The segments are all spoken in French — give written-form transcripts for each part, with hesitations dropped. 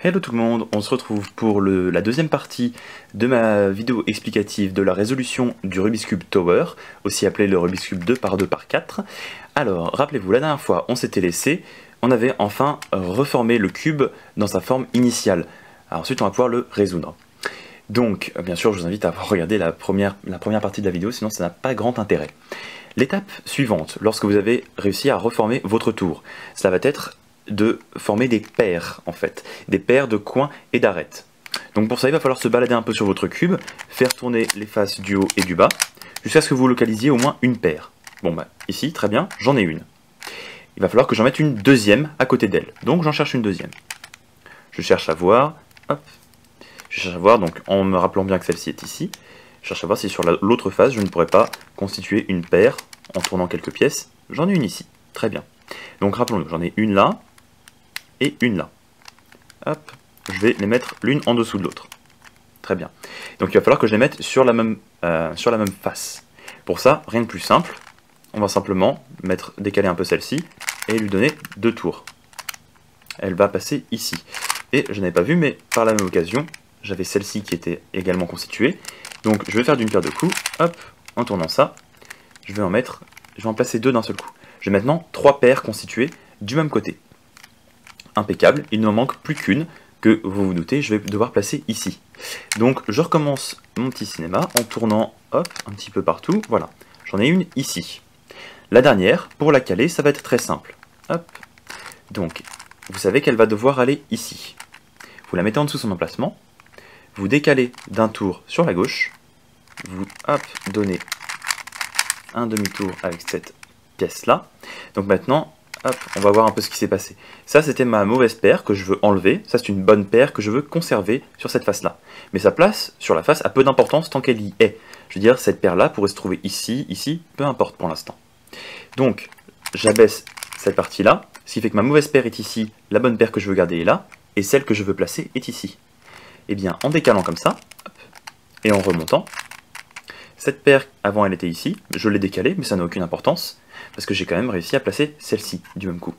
Hello tout le monde, on se retrouve pour la deuxième partie de ma vidéo explicative de la résolution du Rubik's Cube Tower, aussi appelé le Rubik's Cube 2x2x4. Alors, rappelez-vous, la dernière fois, on s'était laissé, on avait enfin reformé le cube dans sa forme initiale. Alors, ensuite, on va pouvoir le résoudre. Donc, bien sûr, je vous invite à regarder la première partie de la vidéo, sinon ça n'a pas grand intérêt. L'étape suivante, lorsque vous avez réussi à reformer votre tour, ça va être de former des paires en fait, des paires de coins et d'arêtes. Donc pour ça il va falloir se balader un peu sur votre cube, faire tourner les faces du haut et du bas, jusqu'à ce que vous localisiez au moins une paire. Bon bah ici, très bien, j'en ai une. Il va falloir que j'en mette une deuxième à côté d'elle, donc j'en cherche une deuxième. Je cherche à voir, hop, je cherche à voir donc en me rappelant bien que celle-ci est ici, je cherche à voir si sur l'autre face je ne pourrais pas constituer une paire en tournant quelques pièces. J'en ai une ici, très bien. Donc rappelons-nous, j'en ai une là, et une là. Hop, je vais les mettre l'une en dessous de l'autre. Très bien. Donc il va falloir que je les mette sur la même face. Pour ça, rien de plus simple. On va simplement décaler un peu celle-ci et lui donner 2 tours. Elle va passer ici. Et je n'avais pas vu, mais par la même occasion, j'avais celle-ci qui était également constituée. Donc je vais faire d'une pierre deux coups. Hop, en tournant ça, je vais en placer 2 d'un seul coup. J'ai maintenant 3 paires constituées du même côté. Impeccable, il ne m'en manque plus qu'une que vous vous doutez, je vais devoir placer ici. Donc je recommence mon petit cinéma en tournant hop, un petit peu partout, voilà. J'en ai une ici. La dernière, pour la caler, ça va être très simple. Hop. Donc, vous savez qu'elle va devoir aller ici. Vous la mettez en dessous de son emplacement, vous décalez d'un tour sur la gauche, vous hop, donnez un demi-tour avec cette pièce-là. Donc maintenant, hop, on va voir un peu ce qui s'est passé. Ça, c'était ma mauvaise paire que je veux enlever. Ça, c'est une bonne paire que je veux conserver sur cette face-là. Mais sa place sur la face a peu d'importance tant qu'elle y est. Je veux dire, cette paire-là pourrait se trouver ici, ici, peu importe pour l'instant. Donc, j'abaisse cette partie-là, ce qui fait que ma mauvaise paire est ici, la bonne paire que je veux garder est là, et celle que je veux placer est ici. Et bien, en décalant comme ça, hop, et en remontant, cette paire, avant elle était ici, je l'ai décalée, mais ça n'a aucune importance, parce que j'ai quand même réussi à placer celle-ci du même coup.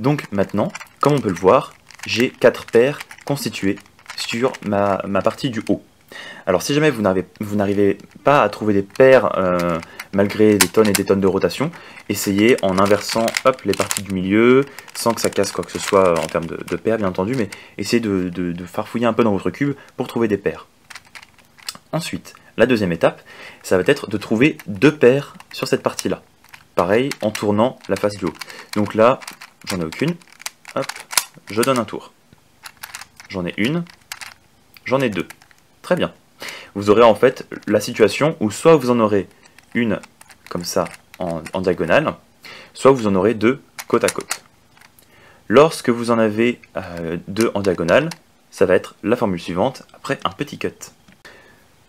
Donc maintenant, comme on peut le voir, j'ai 4 paires constituées sur ma partie du haut. Alors si jamais vous n'arrivez pas à trouver des paires malgré des tonnes et des tonnes de rotation, essayez en inversant hop, les parties du milieu, sans que ça casse quoi que ce soit en termes de paires bien entendu, mais essayez de farfouiller un peu dans votre cube pour trouver des paires. Ensuite, la deuxième étape, ça va être de trouver 2 paires sur cette partie-là. Pareil, en tournant la face du haut. Donc là, j'en ai aucune. Hop, je donne un tour. J'en ai une. J'en ai 2. Très bien. Vous aurez en fait la situation où soit vous en aurez une comme ça en diagonale, soit vous en aurez 2 côte à côte. Lorsque vous en avez 2 en diagonale, ça va être la formule suivante après un petit cut.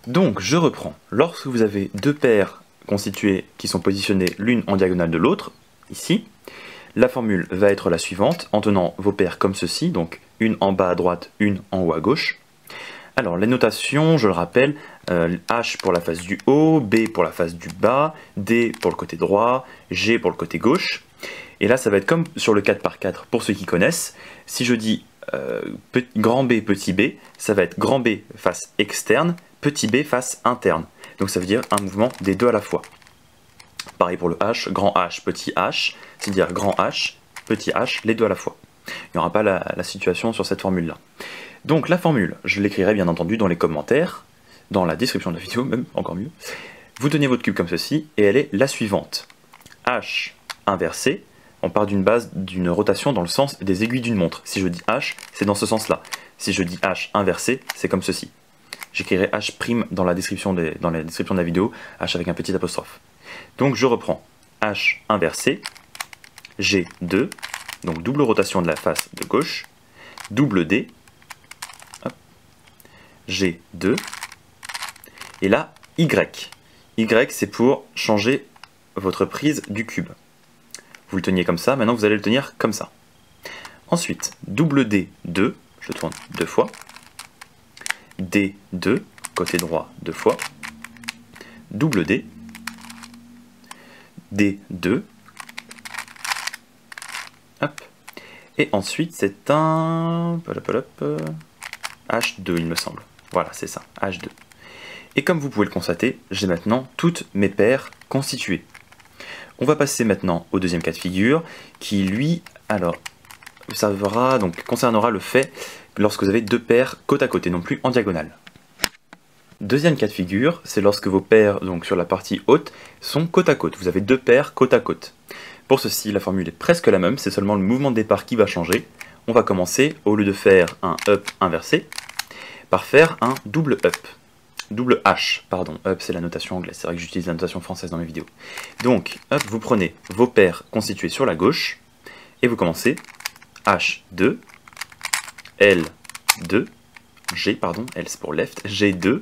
Donc je reprends. Lorsque vous avez 2 paires constituées qui sont positionnées l'une en diagonale de l'autre, ici, la formule va être la suivante, en tenant vos paires comme ceci, donc une en bas à droite, une en haut à gauche. Alors les notations, je le rappelle, H pour la face du haut, B pour la face du bas, D pour le côté droit, G pour le côté gauche. Et là ça va être comme sur le 4x4 pour ceux qui connaissent. Si je dis grand B, petit b, ça va être grand B face externe, petit b face interne. Donc ça veut dire un mouvement des deux à la fois. Pareil pour le H, grand H, petit h, c'est-à-dire grand H, petit h, les deux à la fois. Il n'y aura pas la situation sur cette formule-là. Donc la formule, je l'écrirai bien entendu dans les commentaires, dans la description de la vidéo même, encore mieux. Vous tenez votre cube comme ceci, et elle est la suivante. H inversé, on part d'une base d'une rotation dans le sens des aiguilles d'une montre. Si je dis H, c'est dans ce sens-là. Si je dis H inversé, c'est comme ceci. J'écrirai H' dans la description de la vidéo, H avec un petit apostrophe. Donc je reprends H inversé, G2, donc double rotation de la face de gauche, double D, hop, G2, et là Y. Y c'est pour changer votre prise du cube. Vous le teniez comme ça, maintenant vous allez le tenir comme ça. Ensuite, double D2, je tourne 2 fois, D2, côté droit 2 fois, double D, D2, hop, Et ensuite, c'est un H2, il me semble. Voilà, c'est ça, H2. Et comme vous pouvez le constater, j'ai maintenant toutes mes paires constituées. On va passer maintenant au deuxième cas de figure, qui lui, alors, concernera le fait lorsque vous avez deux paires côte à côte et non plus en diagonale. Deuxième cas de figure, c'est lorsque vos paires, donc sur la partie haute, sont côte à côte. Vous avez deux paires côte à côte. Pour ceci, la formule est presque la même, c'est seulement le mouvement de départ qui va changer. On va commencer, au lieu de faire un up inversé, par faire un double up. Double H, pardon, up c'est la notation anglaise, c'est vrai que j'utilise la notation française dans mes vidéos. Donc, up, vous prenez vos paires constituées sur la gauche, et vous commencez H2, L2, G, pardon, L c'est pour left, G2,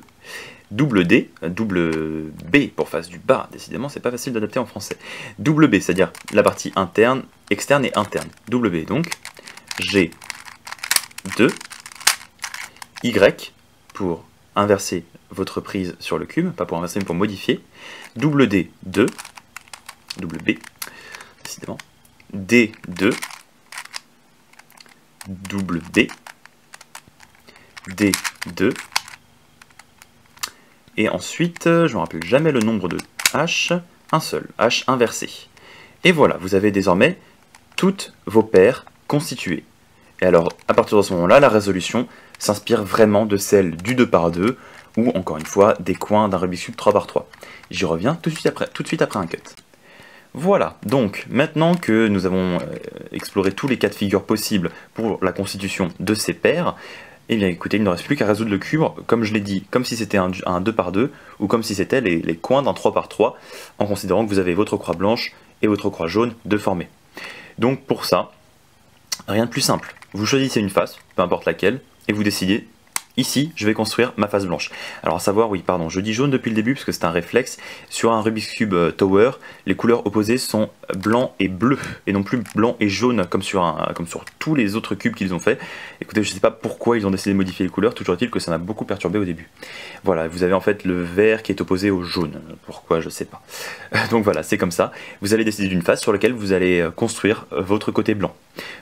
double D, double B pour face du bas, décidément c'est pas facile d'adapter en français. Double B, c'est-à-dire la partie interne, externe et interne. Double B, donc, G2, Y, pour inverser votre prise sur le cube, pas pour inverser mais pour modifier, double D, 2, double B, décidément, D2, double B, D2, et ensuite, je ne me rappelle jamais le nombre de H, un seul, H inversé. Et voilà, vous avez désormais toutes vos paires constituées. Et alors, à partir de ce moment-là, la résolution s'inspire vraiment de celle du 2 par 2, ou encore une fois, des coins d'un Rubik's Cube 3 par 3. J'y reviens tout de suite après un cut. Voilà, donc maintenant que nous avons exploré tous les cas de figure possibles pour la constitution de ces paires, eh bien écoutez, il ne reste plus qu'à résoudre le cube, comme je l'ai dit, comme si c'était un 2 par 2, ou comme si c'était les coins d'un 3 par 3, en considérant que vous avez votre croix blanche et votre croix jaune de former. Donc pour ça, rien de plus simple. Vous choisissez une face, peu importe laquelle, et vous décidez, ici, je vais construire ma face blanche. Alors à savoir, oui, pardon, je dis jaune depuis le début parce que c'est un réflexe. Sur un Rubik's Cube Tower, les couleurs opposées sont blanc et bleu, et non plus blanc et jaune comme sur tous les autres cubes qu'ils ont fait. Écoutez, je ne sais pas pourquoi ils ont décidé de modifier les couleurs, toujours est-il que ça m'a beaucoup perturbé au début. Voilà, vous avez en fait le vert qui est opposé au jaune. Pourquoi, je ne sais pas. Donc voilà, c'est comme ça. Vous allez décider d'une face sur laquelle vous allez construire votre côté blanc.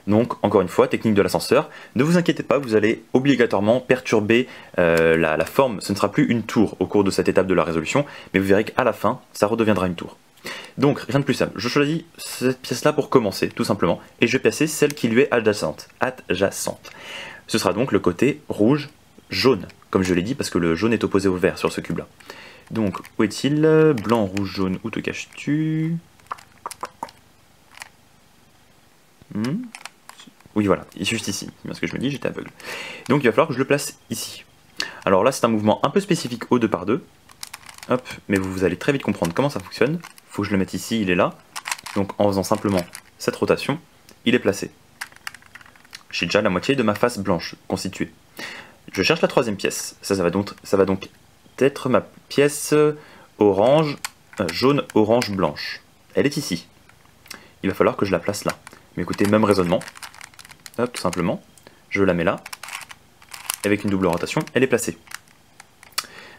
Donc, encore une fois, technique de l'ascenseur, ne vous inquiétez pas, vous allez obligatoirement perturber la forme. Ce ne sera plus une tour au cours de cette étape de la résolution, mais vous verrez qu'à la fin, ça redeviendra une tour. Donc, rien de plus simple. Je choisis cette pièce-là pour commencer, tout simplement, et je vais placer celle qui lui est adjacente. Ce sera donc le côté rouge-jaune, comme je l'ai dit, parce que le jaune est opposé au vert sur ce cube-là. Donc, où est-il? Blanc, rouge, jaune, où te caches-tu? Oui, voilà, il est juste ici, c'est bien ce que je me dis, j'étais aveugle. Donc il va falloir que je le place ici. Alors là, c'est un mouvement un peu spécifique au 2 par 2. Hop, mais vous allez très vite comprendre comment ça fonctionne. Il faut que je le mette ici, il est là. Donc en faisant simplement cette rotation, il est placé. J'ai déjà la moitié de ma face blanche constituée. Je cherche la troisième pièce. Ça va donc être ma pièce orange, jaune, orange, blanche. Elle est ici. Il va falloir que je la place là. Mais écoutez, même raisonnement. Hop, tout simplement. Je la mets là. Avec une double rotation, elle est placée.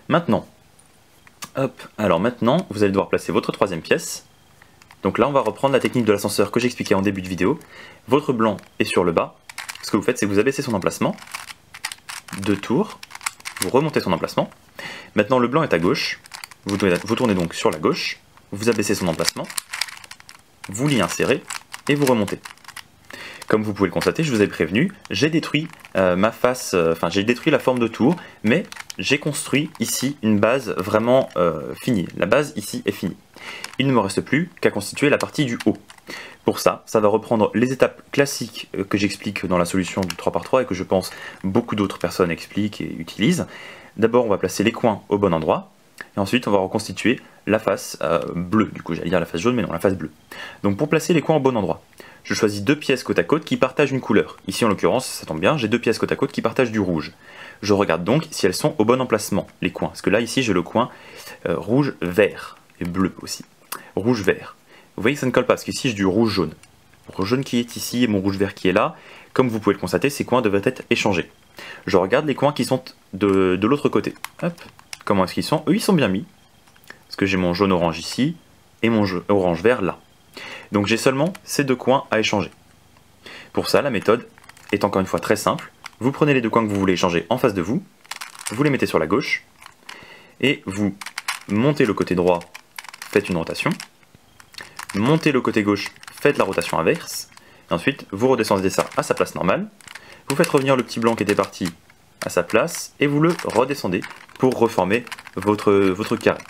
Maintenant, hop, alors maintenant, vous allez devoir placer votre troisième pièce. Donc là, on va reprendre la technique de l'ascenseur que j'expliquais en début de vidéo. Votre blanc est sur le bas. Ce que vous faites, c'est que vous abaissez son emplacement. 2 tours. Vous remontez son emplacement. Maintenant, le blanc est à gauche. Vous tournez donc sur la gauche. Vous abaissez son emplacement. Vous l'y insérez. Et vous remontez. Comme vous pouvez le constater, je vous ai prévenu, j'ai détruit j'ai détruit la forme de tour, mais j'ai construit ici une base vraiment finie. La base ici est finie. Il ne me reste plus qu'à constituer la partie du haut. Pour ça, ça va reprendre les étapes classiques que j'explique dans la solution du 3 par 3 et que je pense beaucoup d'autres personnes expliquent et utilisent. D'abord, on va placer les coins au bon endroit. Et ensuite, on va reconstituer la face bleue. Du coup, j'allais dire la face jaune, mais non, la face bleue. Donc, pour placer les coins au bon endroit, je choisis deux pièces côte à côte qui partagent une couleur. Ici, en l'occurrence, ça tombe bien, j'ai deux pièces côte à côte qui partagent du rouge. Je regarde donc si elles sont au bon emplacement, les coins. Parce que là, ici, j'ai le coin rouge-vert. Et bleu aussi. Rouge-vert. Vous voyez que ça ne colle pas, parce qu'ici, j'ai du rouge-jaune. Le rouge-jaune qui est ici et mon rouge-vert qui est là. Comme vous pouvez le constater, ces coins devraient être échangés. Je regarde les coins qui sont de l'autre côté. Hop. Comment est-ce qu'ils sont? Eux, ils sont bien mis. Parce que j'ai mon jaune-orange ici et mon orange-vert là. Donc j'ai seulement ces deux coins à échanger. Pour ça, la méthode est encore une fois très simple. Vous prenez les deux coins que vous voulez échanger en face de vous, vous les mettez sur la gauche, et vous montez le côté droit, faites une rotation, montez le côté gauche, faites la rotation inverse, et ensuite vous redescendez ça à sa place normale, vous faites revenir le petit blanc qui était parti à sa place, et vous le redescendez pour reformer votre carré.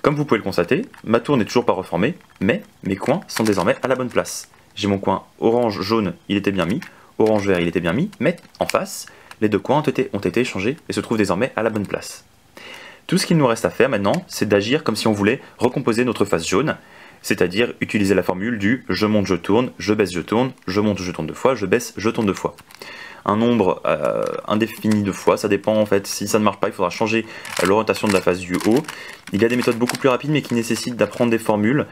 Comme vous pouvez le constater, ma tour n'est toujours pas reformée, mais mes coins sont désormais à la bonne place. J'ai mon coin orange-jaune, il était bien mis, orange-vert, il était bien mis, mais en face, les deux coins ont été échangés et se trouvent désormais à la bonne place. Tout ce qu'il nous reste à faire maintenant, c'est d'agir comme si on voulait recomposer notre face jaune, c'est-à-dire utiliser la formule du je monte, je tourne, je baisse, je tourne, je monte, je tourne deux fois, je baisse, je tourne deux fois. Un nombre indéfini de fois, ça dépend en fait, si ça ne marche pas, il faudra changer l'orientation de la face du haut. Il y a des méthodes beaucoup plus rapides mais qui nécessitent d'apprendre des formules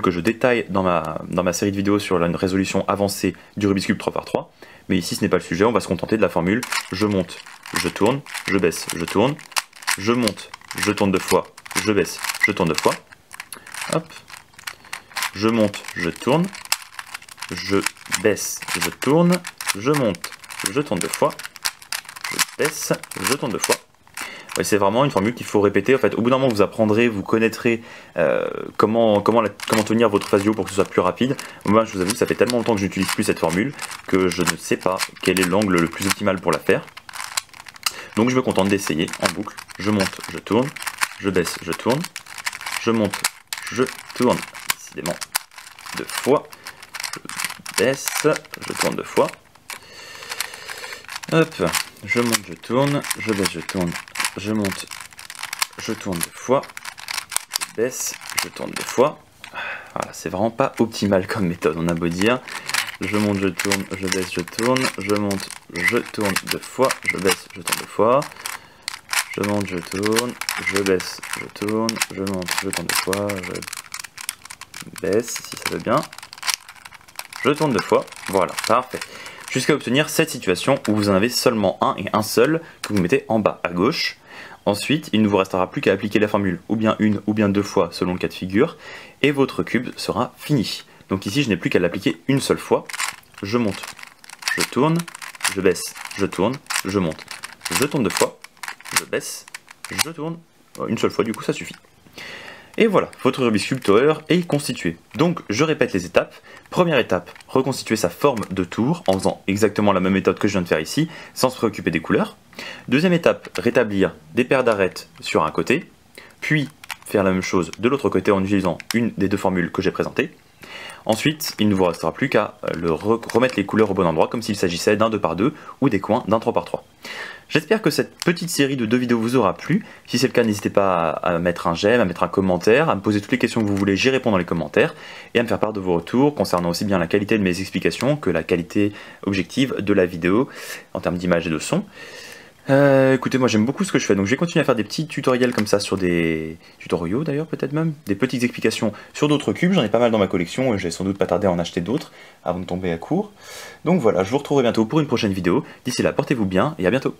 que je détaille dans ma série de vidéos sur la résolution avancée du Rubik's Cube 3×3. Mais ici ce n'est pas le sujet, on va se contenter de la formule je monte, je tourne, je baisse, je tourne, je monte, je tourne deux fois, je baisse, je tourne deux fois. Hop. Je monte, je tourne, je baisse, je tourne, je monte, je tourne deux fois, je baisse, je tourne deux fois. Ouais, c'est vraiment une formule qu'il faut répéter. En fait, au bout d'un moment, vous apprendrez, vous connaîtrez comment tenir votre face du haut pour que ce soit plus rapide. Moi, je vous avoue, ça fait tellement longtemps que je n'utilise plus cette formule que je ne sais pas quel est l'angle le plus optimal pour la faire. Donc, je me contente d'essayer en boucle. Je monte, je tourne, je baisse, je tourne, je monte, je tourne, décidément, deux fois, je baisse, je tourne deux fois. Hop, je monte, je tourne, je baisse, je tourne, je monte, je tourne deux fois, je baisse, je tourne deux fois. Voilà, c'est vraiment pas optimal comme méthode, on a beau dire. Je monte, je tourne, je baisse, je tourne, je monte, je tourne deux fois, je baisse, je tourne deux fois. Je monte, je tourne, je baisse, je tourne, je monte, je tourne deux fois, je baisse, si ça va bien. Je tourne deux fois, voilà, parfait. Jusqu'à obtenir cette situation où vous en avez seulement un et un seul que vous mettez en bas à gauche. Ensuite, il ne vous restera plus qu'à appliquer la formule ou bien une ou bien deux fois selon le cas de figure et votre cube sera fini. Donc ici, je n'ai plus qu'à l'appliquer une seule fois. Je monte, je tourne, je baisse, je tourne, je monte, je tourne deux fois, je baisse, je tourne, une seule fois, du coup ça suffit. Et voilà, votre Rubik's Cube Tower est constitué. Donc je répète les étapes. Première étape, reconstituer sa forme de tour en faisant exactement la même méthode que je viens de faire ici, sans se préoccuper des couleurs. Deuxième étape, rétablir des paires d'arêtes sur un côté, puis faire la même chose de l'autre côté en utilisant une des deux formules que j'ai présentées. Ensuite, il ne vous restera plus qu'à remettre les couleurs au bon endroit, comme s'il s'agissait d'un 2×2 ou des coins d'un 3×3. J'espère que cette petite série de 2 vidéos vous aura plu. Si c'est le cas, n'hésitez pas à mettre un j'aime, à mettre un commentaire, à me poser toutes les questions que vous voulez, j'y réponds dans les commentaires, et à me faire part de vos retours concernant aussi bien la qualité de mes explications que la qualité objective de la vidéo en termes d'image et de son. Écoutez, moi j'aime beaucoup ce que je fais, donc je vais continuer à faire des petits tutoriels comme ça sur des tutoriaux d'ailleurs, peut-être même, des petites explications sur d'autres cubes. J'en ai pas mal dans ma collection et je vais sans doute pas tarder à en acheter d'autres avant de tomber à court. Donc voilà, je vous retrouverai bientôt pour une prochaine vidéo. D'ici là, portez-vous bien et à bientôt.